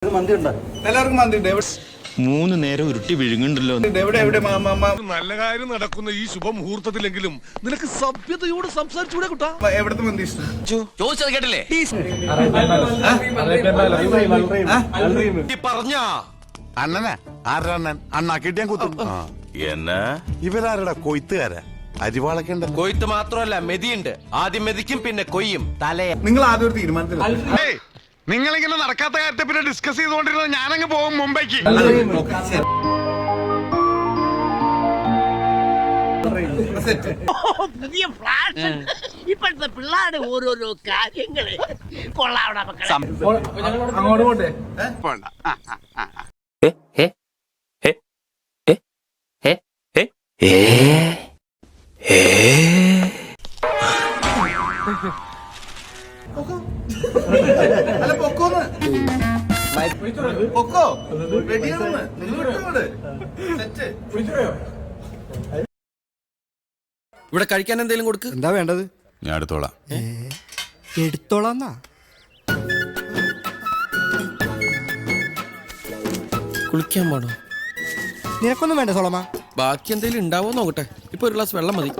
എല്ലാവർക്കും മന്തി ഉണ്ട്. 3 നേരം ഉരുട്ടി വിഴുങ്ങുണ്ടല്ലോ. നല്ല കാര്യം നടക്കുന്ന ഈ ശുഭമുഹൂർത്തത്തിലെങ്കിലും നിനക്ക് സഭ്യതയോട് സംസാരിച്ചൂടെ കുട്ടാ? എവിടത്തെ മന്തി ഇഷ്ടം? ചോദിച്ചത് കേട്ടില്ലേ? പറഞ്ഞ അണ്ണനാ ആരണ്ണൻ അണ്ണാ കിട്ടിയാൻ കുത്തും. എന്നാ ഇവരാരുടെ കൊയ്ത്തുകാരാ? അരിവാളൊക്കെ കൊയ്ത്ത് മാത്രമല്ല മെതിയുണ്ട്. ആദ്യം മെതിക്കും പിന്നെ കൊയ്യും. തലയ നിങ്ങൾ ആദ്യം ഒരു തീരുമാനത്തിൽ നിങ്ങളിങ്ങനെ നടക്കാത്ത കാര്യത്തെ പിന്നെ ഡിസ്കസ് ചെയ്തുകൊണ്ടിരുന്നത് ഞാനങ്ങ് പോകും മുംബൈക്ക്. പുതിയ ഫ്ലാഷ് ഇപ്പോഴത്തെ പിള്ളേരുടെ ഓരോരോ കാര്യങ്ങള് കൊള്ളാവണ മക്കളെ. അങ്ങോട്ട് പോട്ടെ. അല്ല പൊക്കോന്ന് പൊക്കോ റെഡിയാണെന്ന് നിങ്ങൾ വിട്ടോട്. ഇവിടെ കഴിക്കാൻ എന്തെങ്കിലും കൊടുക്ക്. എന്താ വേണ്ടത്? ഞാൻ എടുത്തോളാം. എടുത്തോളാന്നാ? കുളിക്കാൻ പാടോ? നിനക്കൊന്നും വേണ്ട സോളമ്മ? ബാക്കി എന്തെങ്കിലും ഉണ്ടാവോ നോക്കട്ടെ. ഇപ്പൊ ഒരു ഗ്ലാസ് വെള്ളം മതി.